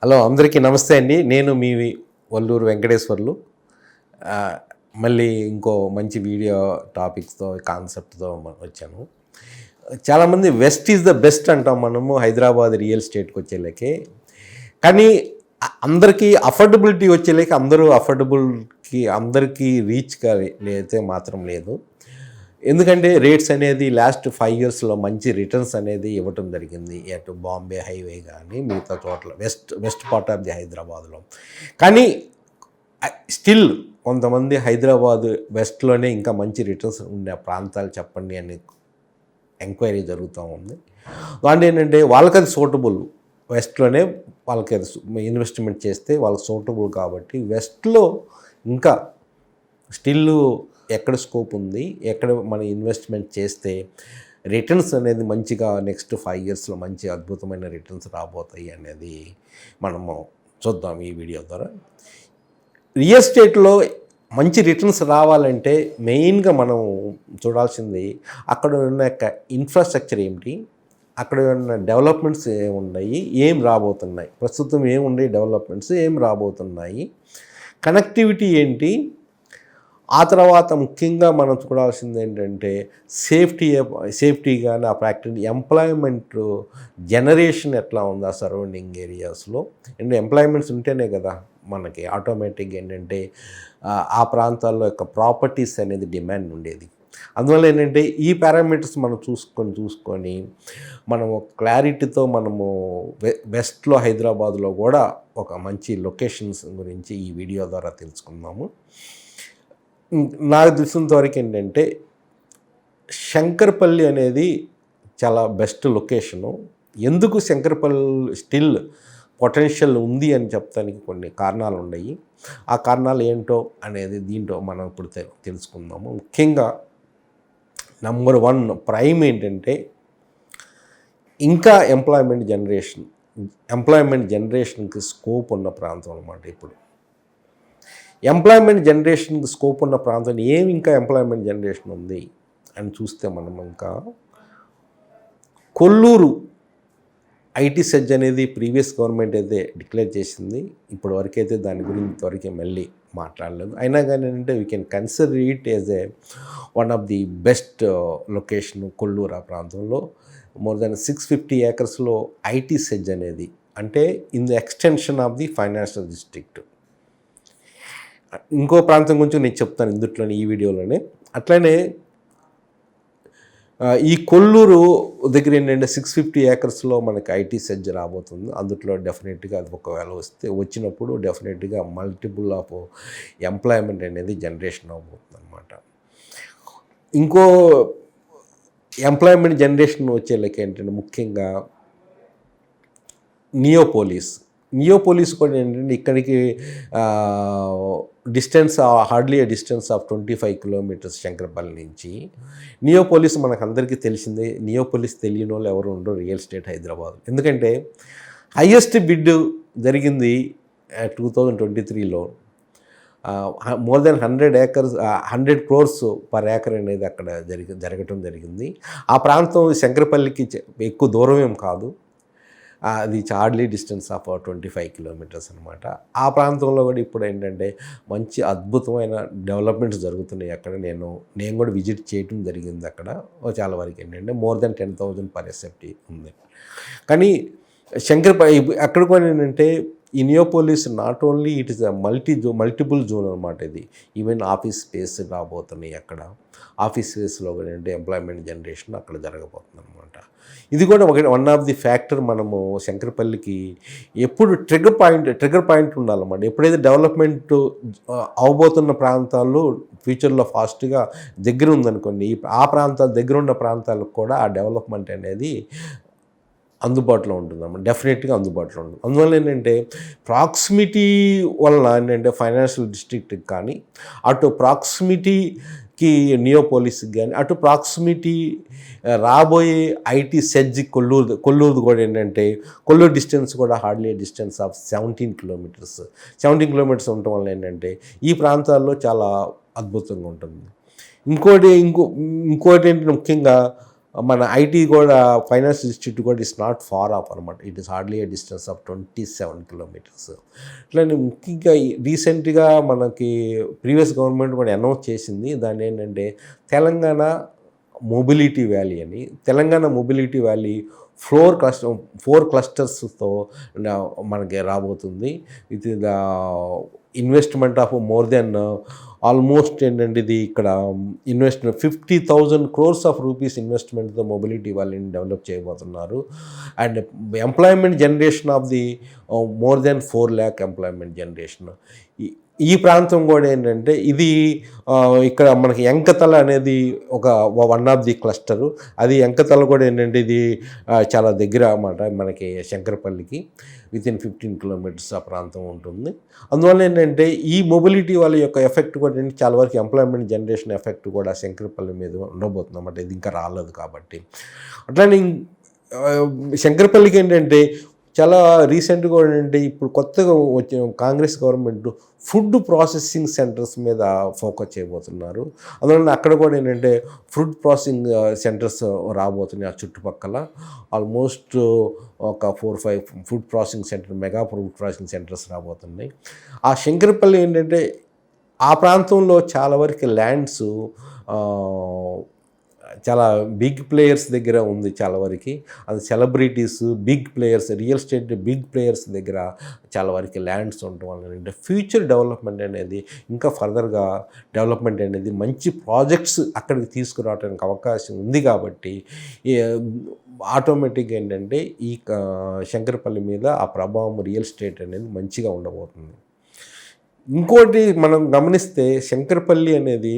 Hello అందరికీ నమస్తే అండి. నేను మీ వల్లూరు వెంకటేశ్వర్లు. మళ్ళీ ఇంకో మంచి వీడియో టాపిక్స్తో కాన్సెప్ట్తో వచ్చాను. చాలామంది వెస్ట్ ఈజ్ ద బెస్ట్ అంటాం మనము హైదరాబాద్ రియల్ ఎస్టేట్కి వచ్చేలేకే. కానీ అందరికీ అఫోర్డబిలిటీ వచ్చేలేక అందరికీ రీచ్గా అయితే మాత్రం లేదు. ఎందుకంటే రేట్స్ అనేది లాస్ట్ 5 yearsలో మంచి రిటర్న్స్ అనేది ఇవ్వటం జరిగింది. అటు బాంబే హైవే కానీ మిగతా చోట్ల వెస్ట్ పార్ట్ ఆఫ్ ది హైదరాబాద్లో. కానీ స్టిల్ కొంతమంది హైదరాబాద్ వెస్ట్లోనే ఇంకా మంచి రిటర్న్స్ ఉండే ప్రాంతాలు చెప్పండి అని ఎంక్వైరీ జరుగుతూ ఉంది. దాంట్లో ఏంటంటే వాళ్ళకి అది సూటబుల్, వెస్ట్లోనే వాళ్ళకి అది ఇన్వెస్ట్మెంట్ చేస్తే వాళ్ళకి సూటబుల్. కాబట్టి వెస్ట్లో ఇంకా స్టిల్ ఎక్కడ స్కోప్ ఉంది, ఎక్కడ మన ఇన్వెస్ట్మెంట్ చేస్తే రిటర్న్స్ అనేది మంచిగా నెక్స్ట్ 5 yearsలో మంచి అద్భుతమైన రిటర్న్స్ రాబోతాయి అనేది మనము చూద్దాం ఈ వీడియో ద్వారా. రియల్ ఎస్టేట్లో మంచి రిటర్న్స్ రావాలంటే మెయిన్గా మనం చూడాల్సింది అక్కడ ఉన్న ఇన్ఫ్రాస్ట్రక్చర్ ఏమిటి, అక్కడ ఉన్న డెవలప్మెంట్స్ ఏమున్నాయి, ఏం రాబోతున్నాయి, ప్రస్తుతం ఏమున్నాయి డెవలప్మెంట్స్, ఏం రాబోతున్నాయి, కనెక్టివిటీ ఏంటి, ఆ తర్వాత ముఖ్యంగా మనం చూడాల్సింది ఏంటంటే సేఫ్టీ కానీ ఆ ప్రాక్టికల్ ఎంప్లాయ్మెంట్ జనరేషన్ ఎట్లా ఉంది ఆ సరౌండింగ్ ఏరియాస్లో. అండ్ ఎంప్లాయ్మెంట్స్ ఉంటేనే కదా మనకి ఆటోమేటిక్గా ఏంటంటే ఆ ప్రాంతాల్లో యొక్క ప్రాపర్టీస్ అనేది డిమాండ్ ఉండేది. అందువల్ల ఏంటంటే ఈ పారామీటర్స్ మనం చూసుకొని మనము క్లారిటీతో మనము వెస్ట్లో హైదరాబాద్లో కూడా ఒక మంచి లొకేషన్స్ గురించి ఈ వీడియో ద్వారా తెలుసుకుందాము. నాకు తెలిసినంత వరకు ఏంటంటే శంకర్పల్లి అనేది చాలా బెస్ట్ లొకేషను. ఎందుకు శంకర్పల్లి స్టిల్ పొటెన్షియల్ ఉంది అని చెప్తానికి కొన్ని కారణాలు ఉన్నాయి. ఆ కారణాలు ఏంటో అనేది దీంట్లో మనం ఇప్పుడు తెలుసుకుందాము. ముఖ్యంగా నెంబర్ 1 ప్రైమ్ ఏంటంటే ఇంకా ఎంప్లాయ్మెంట్ జనరేషన్కి స్కోప్ ఉన్న ప్రాంతం అన్నమాట. ఇప్పుడు ఎంప్లాయ్మెంట్ జనరేషన్కి స్కోప్ ఉన్న ప్రాంతం ఏమి ఇంకా ఎంప్లాయ్మెంట్ జనరేషన్ ఉంది అని చూస్తే మనం ఇంకా కొల్లూరు ఐటీ సెజ్ అనేది ప్రీవియస్ గవర్నమెంట్ అయితే డిక్లేర్ చేసింది. ఇప్పటి వరకు అయితే దాని గురించి ఇంతవరకే మళ్ళీ మాట్లాడలేదు. అయినా కానీ ఏంటంటే we can consider it as one of the best location Kolluru. ఆ ప్రాంతంలో more than 650 acres IT SEZ అనేది, అంటే in the extension of the financial district. ఇంకో ప్రాంతం గురించి నేను చెప్తాను ఇందుట్లోనే ఈ వీడియోలోనే. అట్లనే ఈ కొల్లూరు దగ్గర ఏంటంటే 650 acres మనకి ఐటీ సెజ్ రాబోతుంది. అందులో డెఫినెట్గా అది ఒకవేళ వచ్చినప్పుడు డెఫినెట్గా మల్టిపుల్ ఆఫ్ ఎంప్లాయ్మెంట్ అనేది జనరేషన్ అవబోతుంది అనమాట. ఇంకో ఎంప్లాయ్మెంట్ జనరేషన్ వచ్చే లెక్క ఏంటంటే ముఖ్యంగా నియోపోలిస్ కూడా ఏంటంటే ఇక్కడికి hardly distance of 25 kilometers Shankarpally నుంచి. నియోపోలిస్ మనకు అందరికీ తెలిసిందే. నియోపోలిస్ తెలియని వాళ్ళు ఎవరు ఉండరు రియల్ ఎస్టేట్ హైదరాబాద్. ఎందుకంటే హైయెస్ట్ బిడ్ జరిగింది 2023లో. More than 100 crores per acre అనేది అక్కడ జరగటం జరిగింది. ఆ ప్రాంతం శంకరపల్లికి ఎక్కువ దూరం ఏం కాదు, అది హార్డ్లీ డిస్టెన్స్ ఆఫ్ 25 kilometers అనమాట. ఆ ప్రాంతంలో కూడా ఇప్పుడు ఏంటంటే మంచి అద్భుతమైన డెవలప్మెంట్స్ జరుగుతున్నాయి. అక్కడ నేను కూడా విజిట్ చేయడం జరిగింది. అక్కడ చాలా వరకు ఏంటంటే మోర్ దెన్ 10,000 per SFT ఉంది. కానీ అక్కడ కూడా ఏంటంటే ఈ Neopolis not only it is multiple zone అనమాట. ఇది ఈవెన్ ఆఫీస్ స్పేస్ రాబోతున్నాయి. అక్కడ ఆఫీస్ స్పేస్లో కూడా ఏంటంటే ఎంప్లాయ్మెంట్ జనరేషన్ అక్కడ జరగబోతుంది అనమాట. ఇది కూడా వన్ ఆఫ్ ది ఫ్యాక్టర్. మనము శంకరపల్లికి ఎప్పుడు ట్రిగర్ పాయింట్ ఉండాలన్నమాట. ఎప్పుడైతే డెవలప్మెంట్ అవబోతున్న ప్రాంతాల్లో ఫ్యూచర్లో ఫాస్ట్గా దగ్గర ఉందనుకోండి, ఆ ప్రాంతాలు దగ్గర ఉన్న ప్రాంతాలకు కూడా ఆ డెవలప్మెంట్ అనేది అందుబాటులో ఉంటుందన్నమాట. డెఫినెట్గా అందుబాటులో ఉంటుంది. అందువల్ల ఏంటంటే ప్రాక్సిమిటీ వలన ఏంటంటే ఫైనాన్షియల్ డిస్ట్రిక్ట్కి కానీ, అటు ప్రాక్సిమిటీకి నియోపోలిస్కి కానీ, అటు ప్రాక్సిమిటీ రాబోయే ఐటీ సెజ్ కొల్లూరు కూడా ఏంటంటే కొల్లూరు డిస్టెన్స్ కూడా హార్డ్లీ డిస్టెన్స్ ఆఫ్ 17 kilometers ఉండటం వల్ల ఏంటంటే ఈ ప్రాంతాల్లో చాలా అద్భుతంగా ఉంటుంది. ఇంకోటి ఏంటంటే ముఖ్యంగా మన ఐటీ కూడా ఫైనాన్స్ ఇన్స్టిట్యూట్ కూడా ఇట్స్ నాట్ ఫార్ ఆఫ్ అనమాట. It is hardly a distance of 27 kilometres. ఇట్లానే ముఖ్యంగా రీసెంట్గా మనకి ప్రీవియస్ గవర్నమెంట్ కూడా అనౌన్స్ చేసింది దాన్ని ఏంటంటే తెలంగాణ మొబిలిటీ వ్యాలీ అని. తెలంగాణ మొబిలిటీ వ్యాలీ 4 క్లస్టర్స్తో మనకి రాబోతుంది. With the investment of more than almost ఏంటంటే ఇది ఇక్కడ ఇన్వెస్ట్మెంట్ 50,000 crores ఆఫ్ రూపీస్ ఇన్వెస్ట్మెంట్తో మొబిలిటీ వ్యాలీని డెవలప్ చేయబోతున్నారు. And employment generation of the more than 4 lakh employment generation. ఈ ప్రాంతం కూడా ఏంటంటే ఇది ఇక్కడ మనకి ఎంకతల అనేది ఒక వన్ ఆఫ్ ది క్లస్టరు. అది ఎంకతల కూడా ఏంటంటే ఇది చాలా దగ్గర అన్నమాట మనకి శంకరపల్లికి. వితిన్ 15 kilometers ఆ ప్రాంతం ఉంటుంది. అందువల్ల ఏంటంటే ఈ మొబిలిటీ వాళ్ళ యొక్క ఎఫెక్ట్ కూడా ఏంటి చాలా వరకు ఎంప్లాయ్మెంట్ జనరేషన్ ఎఫెక్ట్ కూడా శంకరపల్లి మీద ఉండబోతుంది అన్నమాట. ఇది ఇంకా రాలేదు కాబట్టి. అట్లానే శంకరపల్లికి ఏంటంటే చాలా రీసెంట్గా ఏంటంటే ఇప్పుడు కొత్తగా వచ్చిన Congress government food processing centres మీద ఫోకస్ చేయబోతున్నారు. అందువల్ల అక్కడ కూడా ఏంటంటే ఫుడ్ ప్రాసెసింగ్ సెంటర్స్ రాబోతున్నాయి. ఆ చుట్టుపక్కల ఆల్మోస్ట్ ఒక 4-5 food processing centre, mega food processing centres రాబోతున్నాయి. ఆ శంకరపల్లి ఏంటంటే ఆ ప్రాంతంలో చాలా వరకు ల్యాండ్స్ చాలా బిగ్ ప్లేయర్స్ దగ్గర ఉంది. చాలా వరకు అది celebrities, big players, real estate big players దగ్గర చాలా వరకు ల్యాండ్స్ ఉండటం వల్ల అంటే ఫ్యూచర్ డెవలప్మెంట్ అనేది ఇంకా ఫర్దర్గా డెవలప్మెంట్ అనేది మంచి ప్రాజెక్ట్స్ అక్కడికి తీసుకురావడానికి అవకాశం ఉంది. కాబట్టి ఆటోమేటిక్గా ఏంటంటే ఈ శంకరపల్లి మీద ఆ ప్రభావం రియల్ ఎస్టేట్ అనేది మంచిగా ఉండబోతుంది. ఇంకోటి మనం గమనిస్తే శంకరపల్లి అనేది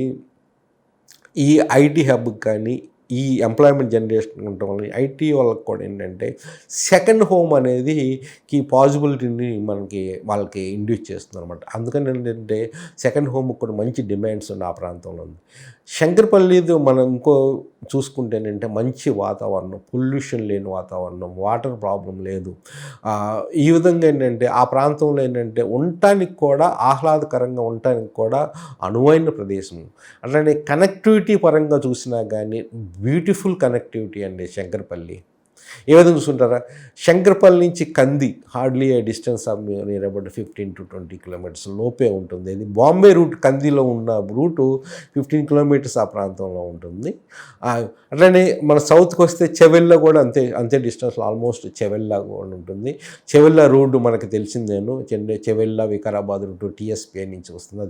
ఈ ఐటీ హబ్కి కానీ ఈ ఎంప్లాయ్మెంట్ జనరేషన్ ఉండటం వల్ల ఐటీ వాళ్ళకి కూడా ఏంటంటే సెకండ్ హోమ్ అనేది పాసిబిలిటీని వాళ్ళకి ఇండ్యూస్ చేస్తుంది అనమాట. అందుకని ఏంటంటే సెకండ్ హోమ్కి కూడా మంచి డిమాండ్స్ ఉన్నాయి ఆ ప్రాంతంలో ఉంది. శంకరపల్లిది మనం ఇంకో చూసుకుంటే ఏంటంటే మంచి వాతావరణం, పొల్యూషన్ లేని వాతావరణం, వాటర్ ప్రాబ్లం లేదు. ఈ విధంగా ఏంటంటే ఆ ప్రాంతంలో ఏంటంటే ఉండటానికి కూడా ఆహ్లాదకరంగా ఉండటానికి కూడా అనువైన ప్రదేశం. అట్లానే కనెక్టివిటీ పరంగా చూసినా కానీ బ్యూటిఫుల్ కనెక్టివిటీ అండి శంకరపల్లి. ఏ విధంగా చూసుకుంటారా, శంకరపల్లి నుంచి కంది hardly a distance of near about 15 to 20 kilometers లోపే ఉంటుంది. ఇది బాంబే రూట్, కందిలో ఉన్న రూటు 15 kilometers ఆ ప్రాంతంలో ఉంటుంది. అట్లనే మన సౌత్కి వస్తే చెవెల్లా కూడా అంతే డిస్టెన్స్లో ఆల్మోస్ట్ చెవెల్లా కూడా ఉంటుంది. చెవెల్లా రోడ్డు మనకు తెలిసిందేను. చెవెల్లా వికారాబాద్ రూటు టీఎస్పీఐ నుంచి వస్తుంది.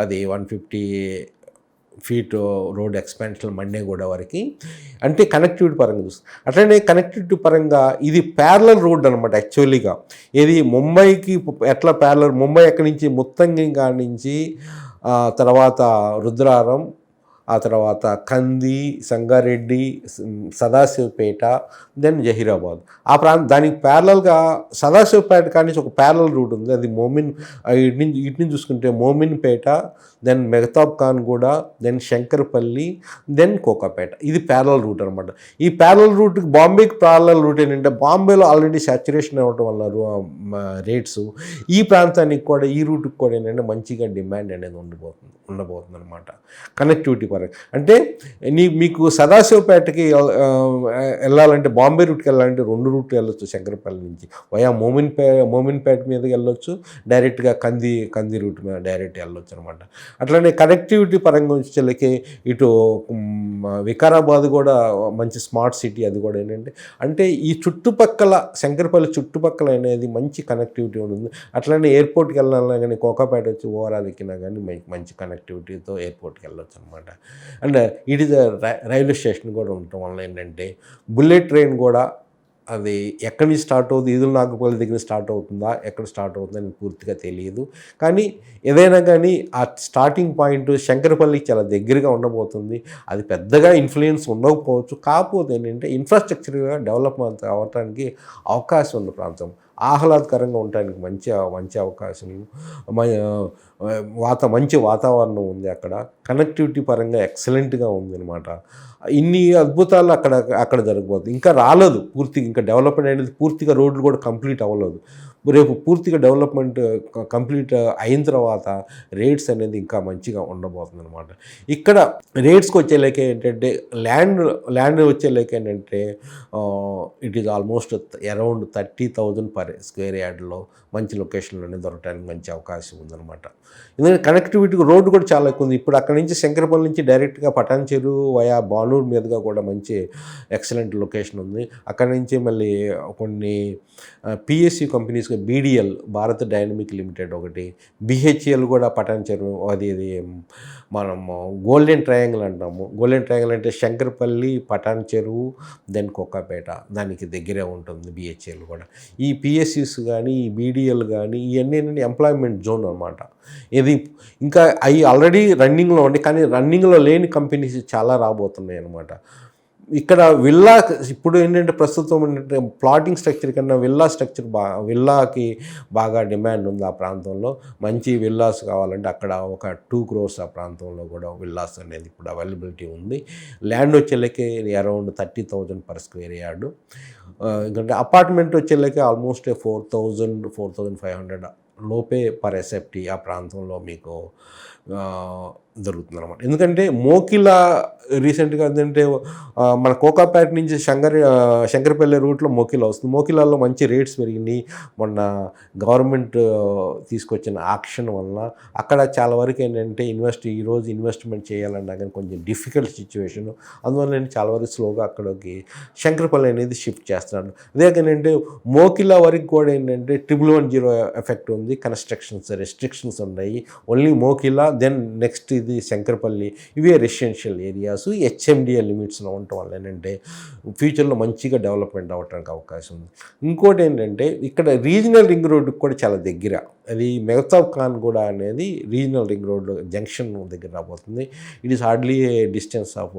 అది 150 feet రోడ్ ఎక్స్పాన్షన్ మండేగూడ వరకు. అంటే కనెక్టివిటీ పరంగా చూస్తుంది. అట్లనే కనెక్టివిటీ పరంగా ఇది ప్యారలల్ రోడ్ అనమాట. యాక్చువల్లీగా ఇది ముంబైకి ఎట్లా ప్యారలల్, ముంబై ఎక్కడి నుంచి ముత్తంగి కాడి నుంచి తర్వాత రుద్రారం, ఆ తర్వాత కంది, సంగారెడ్డి, సదాశివపేట, దెన్ జహీరాబాద్. ఆ దానికి ప్యారలల్గా సదాశివపేట కానీ ఒక ప్యారలల్ రూట్ ఉంది. అది ఇటు నుంచి చూసుకుంటే మోమిన్పేట, దెన్ మెహతాబ్ ఖాన్ కూడా, దెన్ శంకరపల్లి, దెన్ కోకాపేట. ఇది ప్యారలల్ రూట్ అనమాట. ఈ ప్యారలల్ రూట్కి బాంబేకి ప్యారలల్ రూట్ ఏంటంటే బాంబేలో ఆల్రెడీ సాచురేషన్ అవ్వటం వల్ల రేట్స్ ఈ ప్రాంతానికి కూడా ఈ రూట్కి కూడా ఏంటంటే మంచిగా డిమాండ్ అనేది ఉండబోతుంది అనమాట. కనెక్టివిటీ పరంగా అంటే మీకు సదాశివపేటకి వెళ్ళాలంటే బాంబే రూట్కి వెళ్ళాలంటే 2 రూట్లు వెళ్ళొచ్చు. శంకరపల్లి నుంచి వయా మోమిన్పేట మీదకి వెళ్ళొచ్చు, డైరెక్ట్గా కంది రూట్ మీద డైరెక్ట్ వెళ్ళొచ్చు అనమాట. అట్లనే కనెక్టివిటీ పరంగా వచ్చేసరికి ఇటు వికారాబాద్ కూడా మంచి స్మార్ట్ సిటీ. అది కూడా ఏంటంటే అంటే ఈ చుట్టుపక్కల శంకరపల్లి చుట్టుపక్కల అనేది మంచి కనెక్టివిటీ ఉంటుంది. అట్లనే ఎయిర్పోర్ట్కి వెళ్ళాలన్నా కానీ కోకాపేట వచ్చి ఓవరాల్ ఎక్కినా కానీ మంచి కనెక్టివిటీతో ఎయిర్పోర్ట్కి వెళ్ళొచ్చు అనమాట. And it is railway station కూడా ఉండటం వల్ల ఏంటంటే బుల్లెట్ ట్రైన్ కూడా అది ఎక్కడి నుంచి స్టార్ట్ అవుతుంది, ఈదుల నాగపల్లి దగ్గర స్టార్ట్ అవుతుందా, ఎక్కడ స్టార్ట్ అవుతుందా అని పూర్తిగా తెలియదు. కానీ ఏదైనా కానీ ఆ స్టార్టింగ్ పాయింట్ శంకరపల్లికి చాలా దగ్గరగా ఉండబోతుంది. అది పెద్దగా ఇన్ఫ్లుయెన్స్ ఉండకపోవచ్చు, కాకపోతే ఏంటంటే ఇన్ఫ్రాస్ట్రక్చర్గా డెవలప్మెంట్ అవ్వటానికి అవకాశం ఉన్న ప్రాంతం. ఆహ్లాదకరంగా ఉండటానికి మంచి మంచి అవకాశం, మంచి వాతావరణం ఉంది అక్కడ. కనెక్టివిటీ పరంగా ఎక్సలెంట్గా ఉందన్నమాట. ఇన్ని అద్భుతాలు అక్కడ అక్కడ జరగబోతుంది. ఇంకా రాలేదు పూర్తిగా, ఇంకా డెవలప్మెంట్ అనేది పూర్తిగా రోడ్లు కూడా కంప్లీట్ అవ్వలేదు. రేపు పూర్తిగా డెవలప్మెంట్ కంప్లీట్ అయిన తర్వాత రేట్స్ అనేది ఇంకా మంచిగా ఉండబోతుంది అనమాట. ఇక్కడ రేట్స్కి వచ్చేలేక ఏంటంటే ల్యాండ్ వచ్చేలేక ఏంటంటే it is almost around 30,000 per square యార్డ్లో మంచి లొకేషన్లోనే దొరకడానికి మంచి అవకాశం ఉందన్నమాట. ఎందుకంటే కనెక్టివిటీకి రోడ్డు కూడా చాలా ఎక్కువ ఉంది. ఇప్పుడు అక్కడ నుంచి శంకరపల్లి నుంచి డైరెక్ట్గా పటాన్ చెరువు వయా బానూరు మీదుగా కూడా మంచి ఎక్సలెంట్ లొకేషన్ ఉంది. అక్కడ నుంచి మళ్ళీ కొన్ని PSU companies, BDL Bharat dynamic limited ఒకటి, బిహెచ్ఎల్ కూడా పటాన్ చెరువు, అది మనము గోల్డెన్ ట్రయాంగిల్ అంటాము. గోల్డెన్ ట్రయాంగిల్ అంటే శంకరపల్లి, పటాన్ చెరువు, దెన్ కొక్కపేట, దానికి దగ్గరే ఉంటుంది బిహెచ్ఎల్ కూడా. ఈ పిఎస్యుస్ కానీ, ఈ బీడిఎల్ కానీ, ఇవన్నీ ఎంప్లాయ్మెంట్ జోన్ అనమాట. ఇది ఇంకా అవి ఆల్రెడీ రన్నింగ్లో ఉండి, కానీ రన్నింగ్లో లేని కంపెనీస్ చాలా రాబోతున్నాయి అనమాట. ఇక్కడ విల్లా ఇప్పుడు ఏంటంటే ప్రస్తుతం ఏంటంటే ప్లాటింగ్ స్ట్రక్చర్ కన్నా విల్లాకి బాగా డిమాండ్ ఉంది ఆ ప్రాంతంలో. మంచి విల్లాస్ కావాలంటే అక్కడ ఒక 2 crores ఆ ప్రాంతంలో కూడా విల్లాస్ అనేది ఇప్పుడు అవైలబిలిటీ ఉంది. ల్యాండ్ వచ్చేళ్ళకి అరౌండ్ 30,000 పర్ స్క్వేర్ యార్డు. ఎందుకంటే అపార్ట్మెంట్ వచ్చేళ్ళకి ఆల్మోస్ట్ 4,000-4,500 లోపే పర్ ఎస్ఎఫ్టీ ఆ ప్రాంతంలో మీకు దొరుకుతుంది అనమాట. ఎందుకంటే మోకిలా రీసెంట్గా ఏంటంటే మన కోకాపేట నుంచి శంకరపల్లి రూట్లో మోకిలా వస్తుంది. మోకిలాలో మంచి రేట్స్ పెరిగినాయి. మొన్న గవర్నమెంట్ తీసుకొచ్చిన ఆక్షన్ వలన అక్కడ చాలా వరకు ఏంటంటే ఈరోజు ఇన్వెస్ట్మెంట్ చేయాలన్నా కానీ కొంచెం డిఫికల్ట్ సిచ్యువేషన్. అందువల్ల నేను చాలా వరకు స్లోగా అక్కడికి శంకరపల్లి అనేది షిఫ్ట్ చేస్తున్నాను. అదే ఏంటంటే మోకిలా వరకు కూడా ఏంటంటే 1110 ఎఫెక్ట్ ఉంది. రెస్ట్రిక్షన్స్ ఉన్నాయి. ఓన్లీ మోకిలా, దెన్ నెక్స్ట్ ఇది శంకరపల్లి, ఇవే రెసిడెన్షియల్ ఏరియాస్ హెచ్ఎండిఏ లిమిట్స్లో ఉండటం వల్ల ఏంటంటే ఫ్యూచర్లో మంచిగా డెవలప్మెంట్ అవ్వడానికి అవకాశం ఉంది. ఇంకోటి ఏంటంటే ఇక్కడ రీజనల్ రింగ్ రోడ్డుకి కూడా చాలా దగ్గర, అది మెహతాబ్ ఖాన్ కూడా అనేది రీజనల్ రింగ్ రోడ్ జంక్షన్ దగ్గర రాబోతుంది. It is hardly distance of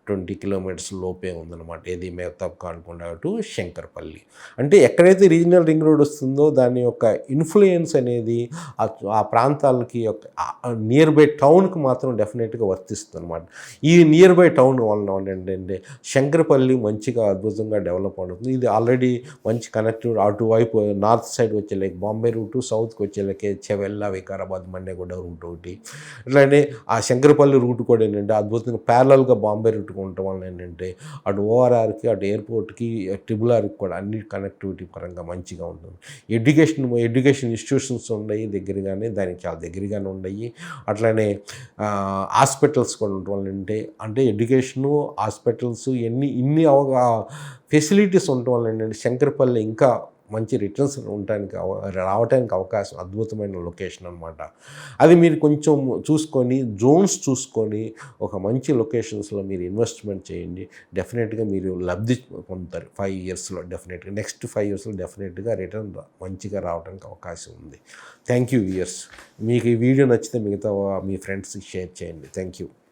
20 kilometers లోపే ఉందన్నమాట. ఇది మెహతాబ్ ఖాన్ కొండ టు శంకరపల్లి. అంటే ఎక్కడైతే రీజనల్ రింగ్ రోడ్ వస్తుందో దాని యొక్క ఇన్ఫ్లుయెన్స్ అనేది ఆ ప్రాంతాలకి నియర్ బై టౌన్కి మాత్రం డెఫినెట్గా వర్తిస్తుంది అనమాట. ఈ నియర్ బై టౌన్ వలన ఏంటంటే శంకరపల్లి మంచిగా అద్భుతంగా డెవలప్ అవుతుంది. ఇది ఆల్రెడీ మంచి కనెక్టివ్ అటువైపు నార్త్ సైడ్ వచ్చేలేక బాంబే రూటు, సౌత్కి వచ్చేలేకే చెవెల్లా, వికారాబాద్, మన్నెగూడ రూట్ ఒకటి. అట్లానే ఆ శంకరపల్లి రూట్ కూడా ఏంటంటే అద్భుతంగా ప్యారలల్గా బాంబే రూట్కి ఉండటం వల్ల ఏంటంటే అటు ఓఆర్ఆర్కి, అటు ఎయిర్పోర్ట్కి, ట్రిబుల్-ఆర్కి కూడా అన్ని కనెక్టివిటీ పరంగా మంచిగా ఉంటుంది. ఎడ్యుకేషన్ ఇన్స్టిట్యూషన్స్ ఉన్నాయి దగ్గరగానే, దానికి చాలా దగ్గరగానే ఉన్నాయి. అట్లానే హాస్పిటల్స్ కూడా ఉండటం వల్ల అంటే ఎడ్యుకేషను, హాస్పిటల్స్ ఇన్ని ఫెసిలిటీస్ ఉండటం వల్ల ఏంటంటే శంకరపల్లి ఇంకా మంచి రిటర్న్స్ రావడానికి అవకాశం, అద్భుతమైన లొకేషన్ అనమాట. అది మీరు కొంచెం జోన్స్ చూసుకొని ఒక మంచి లొకేషన్స్లో మీరు ఇన్వెస్ట్మెంట్ చేయండి. డెఫినెట్గా మీరు లబ్ధి పొందుతారు 5 yearsలో. డెఫినెట్గా నెక్స్ట్ 5 yearsలో డెఫినెట్గా రిటర్న్ మంచిగా రావడానికి అవకాశం ఉంది. Thank you viewers. మీకు ఈ వీడియో నచ్చితే మిగతా మీ ఫ్రెండ్స్కి షేర్ చేయండి. Thank you.